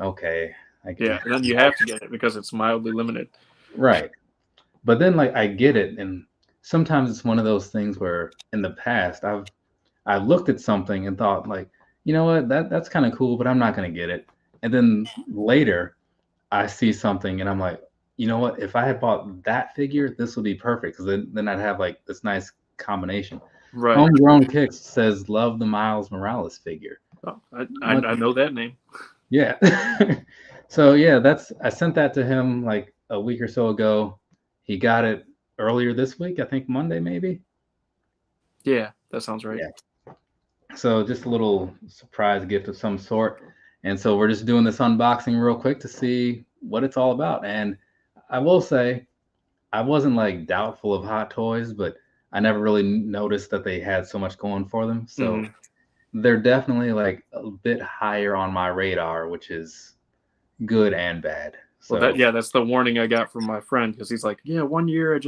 okay, Yeah, and then you have to get it because it's mildly limited. right. But then like I get it, and sometimes it's one of those things where in the past I've looked at something and thought like, you know what, that's kind of cool, but I'm not gonna get it. And then later I see something and I'm like, you know what, if I had bought that figure, this would be perfect because then I'd have like this nice combination. Right. Homegrown Kicks says love the Miles Morales figure. Oh, I know that name. Yeah. So yeah, I sent that to him like a week or so ago. He got it earlier this week, I think Monday maybe. Yeah, that sounds right. Yeah. So just a little surprise gift of some sort. And so we're just doing this unboxing real quick to see what it's all about. And I will say, I wasn't like doubtful of Hot Toys, but I never really noticed that they had so much going for them. So they're definitely like a bit higher on my radar, which is good and bad. So Well, that's the warning I got from my friend because he's like, yeah, one year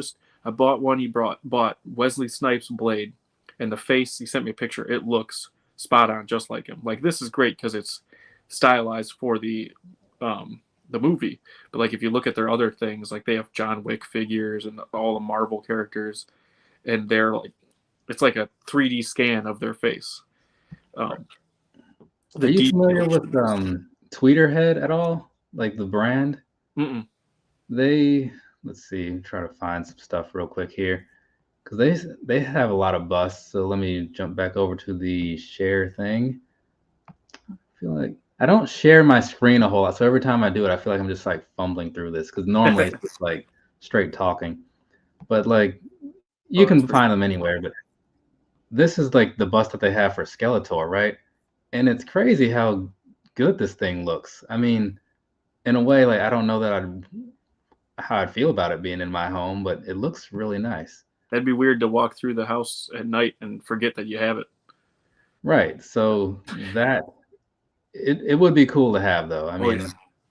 I bought one. He bought Wesley Snipes' blade, and the face he sent me a picture. It looks spot on, just like him. Like this is great because it's stylized for the movie. But like if you look at their other things, like they have John Wick figures and all the Marvel characters, and they're like, it's like a 3D scan of their face. Are you familiar with Tweeterhead at all? Like the brand? Mm-mm. Let's see, try to find some stuff real quick here. Because they have a lot of busts. So let me jump back over to the share thing. I feel like I don't share my screen a whole lot. So every time I do it, I feel like I'm just like fumbling through this. Because normally it's just like straight talking. But like you can find them anywhere. But this is like the bust that they have for Skeletor, right? And it's crazy how good this thing looks. I mean, in a way, like I don't know how I'd feel about it being in my home, but it looks really nice. That'd be weird to walk through the house at night and forget that you have it. Right. So that it would be cool to have though. I mean,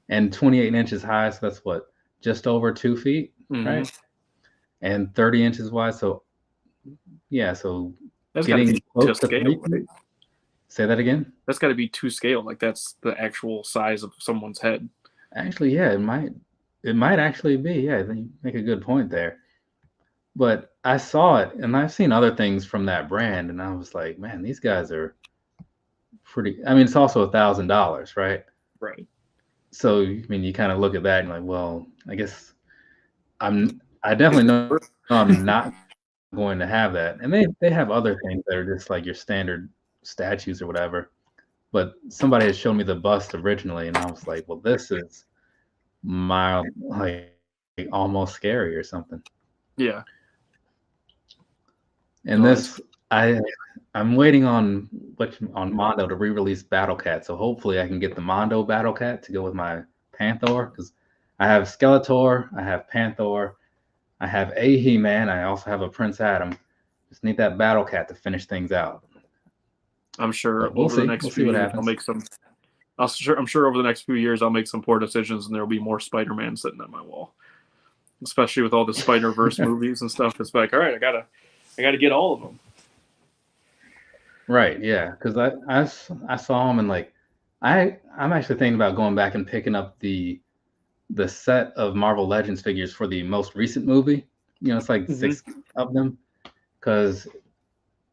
and 28 inches high, so that's what, just over 2 feet, right? And 30 inches wide. So yeah, so that's getting close to scale. 3 feet. Say that again. That's got to be to scale. Like that's the actual size of someone's head. Actually, yeah, it might actually be. Yeah, you make a good point there. But I saw it, and I've seen other things from that brand, and I was like, man, these guys are pretty. I mean, it's also $1,000, right? Right. So I mean, you kind of look at that and like, well, I guess I definitely know I'm not going to have that. And they have other things that are just like your standard statues or whatever. But somebody had shown me the bust originally, and I was like, well, this is mild, like almost scary or something. Yeah. And this, I'm waiting on Mondo to re-release Battle Cat. So hopefully I can get the Mondo Battle Cat to go with my Panther, because I have Skeletor, I have Panther, I have a He-Man, I also have a Prince Adam. Just need that Battle Cat to finish things out. I'm sure But we'll over see. the next We'll see few what years happens. I'll make some. I'm sure over the next few years I'll make some poor decisions, and there will be more Spider-Man sitting on my wall. Especially with all the Spider-Verse movies and stuff, it's like, all right, I gotta get all of them. Right, yeah, because I saw him and like I'm actually thinking about going back and picking up the set of Marvel Legends figures for the most recent movie. It's like 6 of them because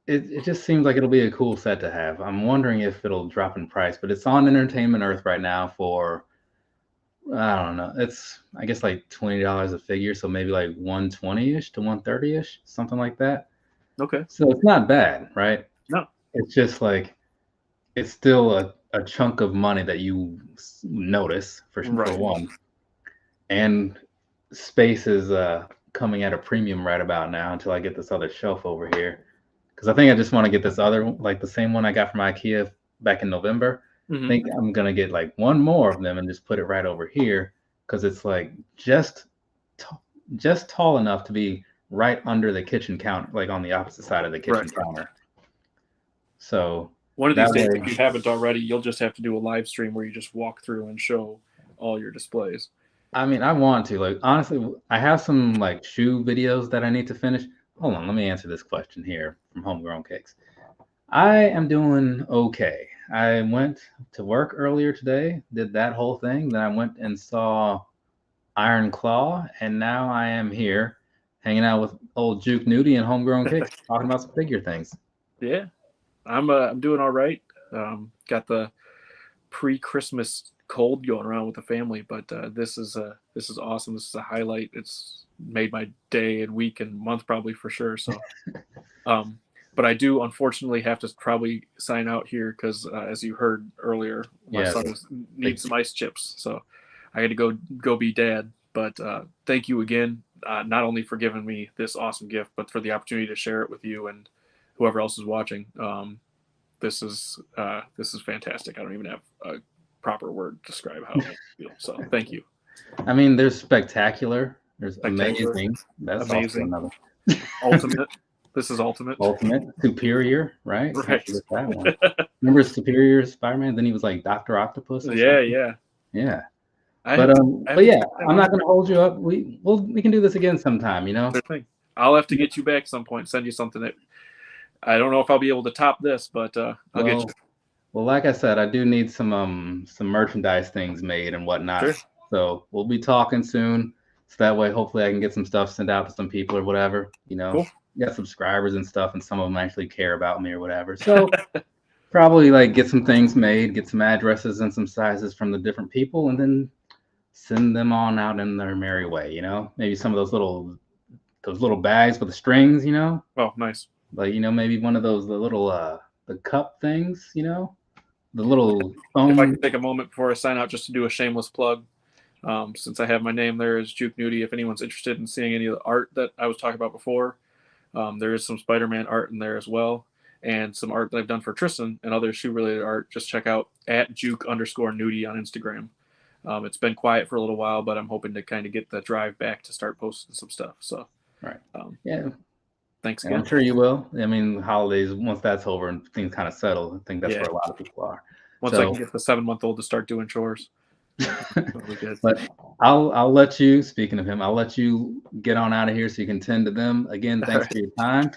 it just seems like it'll be a cool set to have. I'm wondering if it'll drop in price, but it's on Entertainment Earth right now for I don't know. It's I guess like $20 a figure, so maybe like 120-ish to 130-ish, something like that. Okay. So it's not bad, right? No. It's just like it's still a chunk of money that you notice for one. And space is coming at a premium right about now until I get this other shelf over here. Because I think I just want to get this other, like the same one I got from IKEA back in November. I think I'm going to get like one more of them and just put it right over here because it's like just tall enough to be right under the kitchen counter, like on the opposite side of the kitchen counter. So one of these days, if you haven't already, you'll just have to do a live stream where you just walk through and show all your displays. I mean, I want to. Like, honestly, I have some like shoe videos that I need to finish. Hold on, let me answer this question here from Homegrown Cakes. I am doing okay. I went to work earlier today, did that whole thing. Then I went and saw Iron Claw, and now I am here hanging out with old Juke Nudey and Homegrown Cakes talking about some figure things. Yeah, I'm doing all right. Got the pre-Christmas cold going around with the family, but this is awesome. This is a highlight. It's made my day and week and month probably for sure. So, but I do unfortunately have to probably sign out here because as you heard earlier, my son needs some ice chips, so I had to go be dad. But thank you again, not only for giving me this awesome gift, but for the opportunity to share it with you and whoever else is watching. This is fantastic. I don't even have a proper word to describe how I feel. So thank you. I mean, there's spectacular. There's amazing. That's amazing. Also another. Ultimate. This is ultimate. Ultimate. Superior, right? Right. That one. Remember Superior Spider-Man? Then he was like Dr. Octopus. Yeah. But yeah, I'm not going to hold you up. We can do this again sometime. I'll have to get you back some point. Send you something that I don't know if I'll be able to top this, but I'll get you. Well, like I said, I do need some merchandise things made and whatnot. Sure. So we'll be talking soon. So that way, hopefully, I can get some stuff sent out to some people or whatever. Cool. Got subscribers and stuff, and some of them actually care about me or whatever. So probably like get some things made, get some addresses and some sizes from the different people, and then send them on out in their merry way. Maybe some of those little bags with the strings. Oh, nice. Like maybe one of those the cup things. The little foam. If I can take a moment before I sign out just to do a shameless plug. Since I have my name there as Juke Nudey, if anyone's interested in seeing any of the art that I was talking about before, there is some Spider-Man art in there as well, and some art that I've done for Tristan and other shoe-related art. Just check out @Juke_Nudey on Instagram. It's been quiet for a little while, but I'm hoping to kind of get the drive back to start posting some stuff. So, right. Yeah. Thanks again. I'm sure you will. I mean, holidays, once that's over and things kind of settle, I think that's where a lot of people are. Once I can get the 7-month-old to start doing chores. But I'll let you, speaking of him, I'll let you get on out of here so you can tend to them. Again, thanks for your time.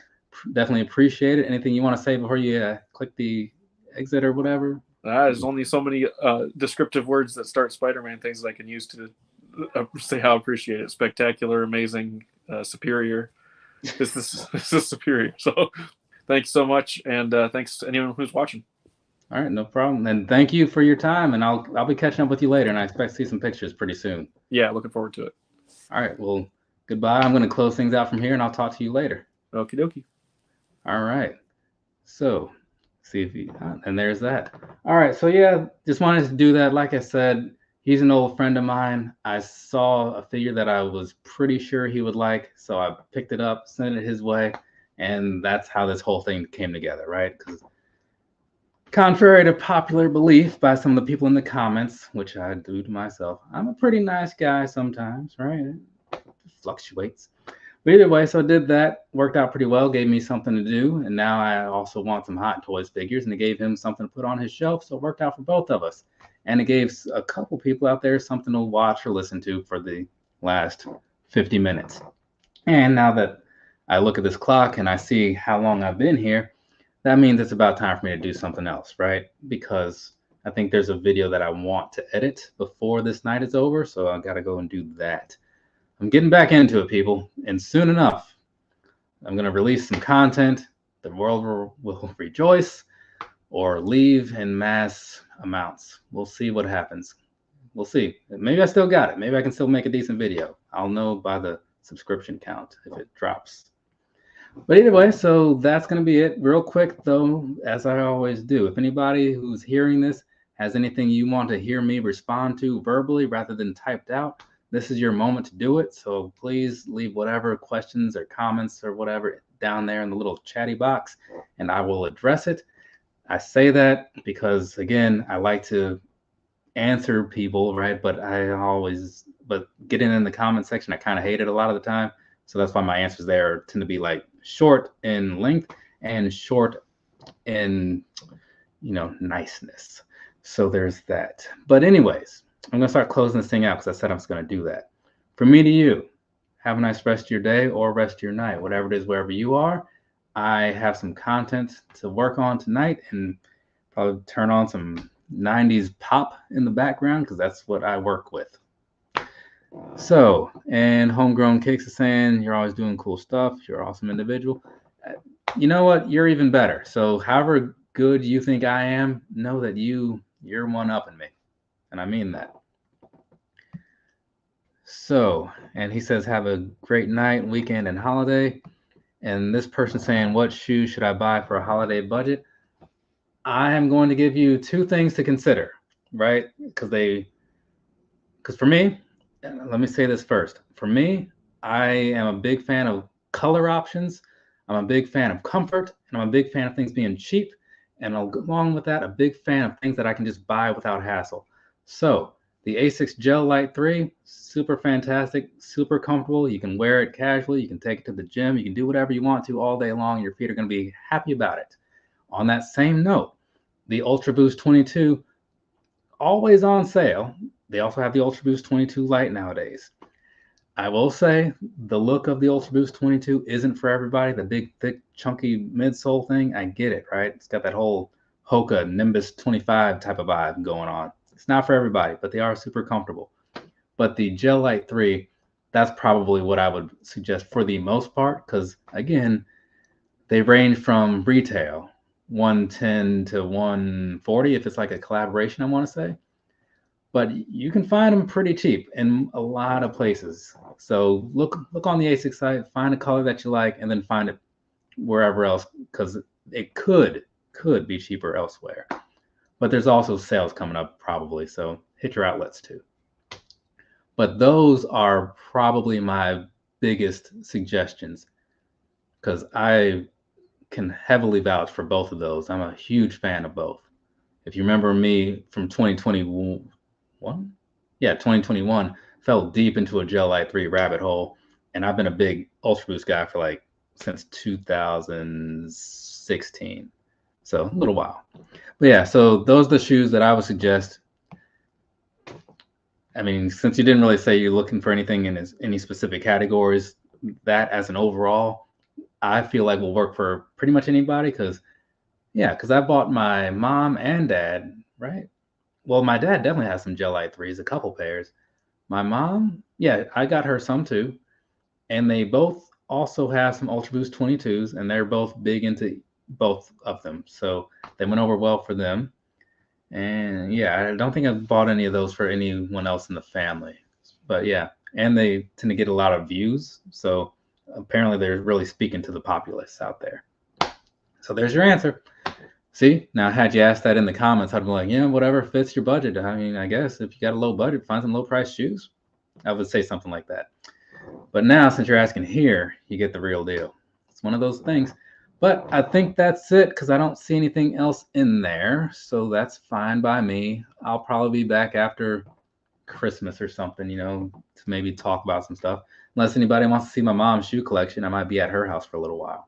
Definitely appreciate it. Anything you want to say before you click the exit or whatever? There's only so many descriptive words that start Spider-Man things that I can use to say how I appreciate it. Spectacular, amazing, superior. This is superior. So thanks so much, and thanks to anyone who's watching. All right, no problem. And thank you for your time, and I'll be catching up with you later, and I expect to see some pictures pretty soon. Yeah, looking forward to it. All right, well, goodbye. I'm going to close things out from here, and I'll talk to you later. Okie dokie. All right. So, see if and there's that. All right, so yeah, just wanted to do that. Like I said, he's an old friend of mine. I saw a figure that I was pretty sure he would like, so I picked it up, sent it his way, and that's how this whole thing came together, right? Because contrary to popular belief by some of the people in the comments, which I do to myself, I'm a pretty nice guy sometimes, right? It fluctuates. But either way, so I did that. Worked out pretty well. Gave me something to do. And now I also want some Hot Toys figures. And it gave him something to put on his shelf. So it worked out for both of us. And it gave a couple people out there something to watch or listen to for the last 50 minutes. And now that I look at this clock and I see how long I've been here, that means it's about time for me to do something else, right? Because I think there's a video that I want to edit before this night is over. So I got to go and do that. I'm getting back into it, people, and soon enough, I'm going to release some content. The world will rejoice or leave in mass amounts. We'll see what happens. We'll see. Maybe I still got it. Maybe I can still make a decent video. I'll know by the subscription count if it drops. But either way, so that's going to be it. Real quick, though, as I always do, if anybody who's hearing this has anything you want to hear me respond to verbally rather than typed out, this is your moment to do it. So please leave whatever questions or comments or whatever down there in the little chatty box, and I will address it. I say that because, again, I like to answer people, right? But getting in the comment section, I kind of hate it a lot of the time. So that's why my answers there tend to be like short in length and short in, niceness. So there's that. But anyways, I'm going to start closing this thing out because I said I was going to do that. From me to you, have a nice rest of your day or rest of your night, whatever it is, wherever you are. I have some content to work on tonight and probably turn on some 90s pop in the background because that's what I work with. So, and Homegrown Cakes is saying, you're always doing cool stuff. You're an awesome individual. You know what? You're even better. So however good you think I am, know that you're one-upping me. And I mean that. So, and he says, have a great night, weekend, and holiday. And this person saying, what shoes should I buy for a holiday budget? I am going to give you two things to consider, right? Because for me, let me say this first. For me, I am a big fan of color options. I'm a big fan of comfort, and I'm a big fan of things being cheap. And along with that, a big fan of things that I can just buy without hassle. So the Asics Gel Light 3, super fantastic, super comfortable. You can wear it casually. You can take it to the gym. You can do whatever you want to all day long. Your feet are going to be happy about it. On that same note, the Ultra Boost 22, always on sale. They also have the Ultra Boost 22 Lite nowadays. I will say the look of the Ultra Boost 22 isn't for everybody. The big, thick, chunky midsole thing, I get it, right? It's got that whole Hoka Nimbus 25 type of vibe going on. It's not for everybody, but they are super comfortable. But the Gel Light 3, that's probably what I would suggest for the most part, because again, they range from retail, $110 to $140 if it's like a collaboration, I want to say. But you can find them pretty cheap in a lot of places. So look on the ASIC site, find a color that you like, and then find it wherever else, because it could be cheaper elsewhere. But there's also sales coming up probably, so hit your outlets too. But those are probably my biggest suggestions because I can heavily vouch for both of those. I'm a huge fan of both. If you remember me from 2021, 2021, fell deep into a Gel Light 3 rabbit hole, and I've been a big Ultra Boost guy for since 2016. So a little while. But yeah, so those are the shoes that I would suggest. I mean, since you didn't really say you're looking for anything in any specific categories, that as an overall, I feel like will work for pretty much anybody because I bought my mom and dad, right? Well, my dad definitely has some Gel Light 3s, a couple pairs. My mom, I got her some too. And they both also have some Ultra Boost 22s, and they're both big into both of them. So they went over well for them. And I don't think I've bought any of those for anyone else in the family. But and they tend to get a lot of views. So apparently they're really speaking to the populace out there. So there's your answer. See, now had you asked that in the comments, I'd be like, whatever fits your budget. I mean, I guess if you got a low budget, find some low price shoes. I would say something like that. But now, since you're asking here, you get the real deal. It's one of those things. But I think that's it because I don't see anything else in there. So that's fine by me. I'll probably be back after Christmas or something, you know, to maybe talk about some stuff. Unless anybody wants to see my mom's shoe collection, I might be at her house for a little while.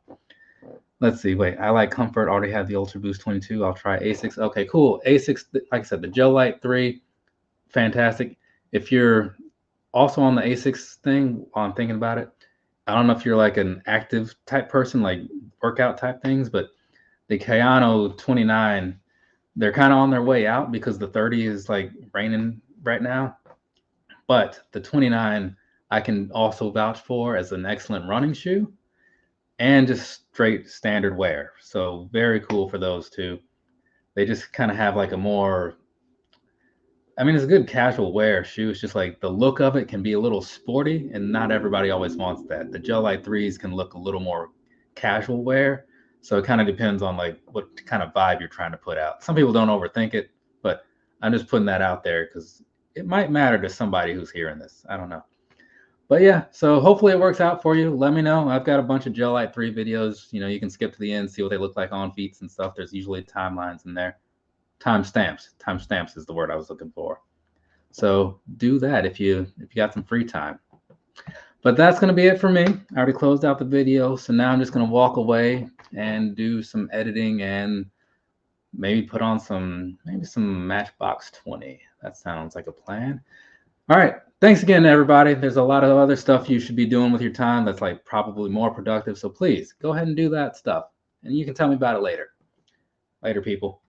Let's see. Wait, I like Comfort. Already have the Ultra Boost 22. I'll try Asics. Okay, cool. Asics, like I said, the Gel Light 3, fantastic. If you're also on the Asics thing, while I'm thinking about it, I don't know if you're like an active type person, like workout type things, but the Kayano 29, they're kind of on their way out because the 30 is like raining right now. But the 29, I can also vouch for as an excellent running shoe and just straight standard wear. So very cool for those two. They just kind of have like a more, I mean, it's a good casual wear shoe. It's just like the look of it can be a little sporty, and not everybody always wants that. The Gel Light 3s can look a little more casual wear. So it kind of depends on like what kind of vibe you're trying to put out. Some people don't overthink it, but I'm just putting that out there because it might matter to somebody who's hearing this. I don't know. But yeah, so hopefully it works out for you. Let me know. I've got a bunch of Gel Light 3 videos. You know, you can skip to the end, see what they look like on feet and stuff. There's usually timelines in there. Timestamps. Timestamps is the word I was looking for. So do that if you got some free time. But that's going to be it for me. I already closed out the video, so now I'm just going to walk away and do some editing and maybe put on some Matchbox 20. That sounds like a plan. All right. Thanks again, everybody. There's a lot of other stuff you should be doing with your time that's like probably more productive. So please go ahead and do that stuff. And you can tell me about it later. Later, people.